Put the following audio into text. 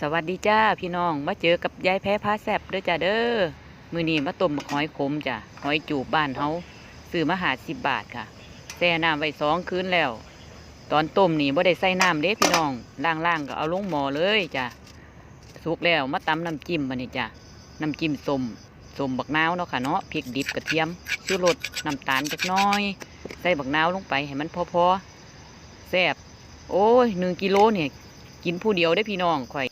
สวัสดีจ้าพี่น้องมาเจอกับยายแพ้พาแซบเด้อจ้าเด้อมื้อนี้มาต้มบักหอยขมจ้ะหอยจูบบ้านเฮาซื้อมา50 บาทค่ะแช่น้ำไว้2 คืนแล้ว ตอนต้มนี่บ่ได้ใส่น้ำเด้พี่น้องล่างๆก็เอาลงหม้อเลยจ้ะสุกแล้วมาตำน้ำจิ้มบัดนี้จ้ะน้ำจิ้มส้มบักนาวเนาะค่ะเนาะพริกดิบกระเทียมชูรสน้ำตาลจักหน้อยใส่บักนาวลงไปให้มันพอแซ่บโอ้ย1 กิโลเนี่ยกินผู้เดียวได้พี่น้องข่อย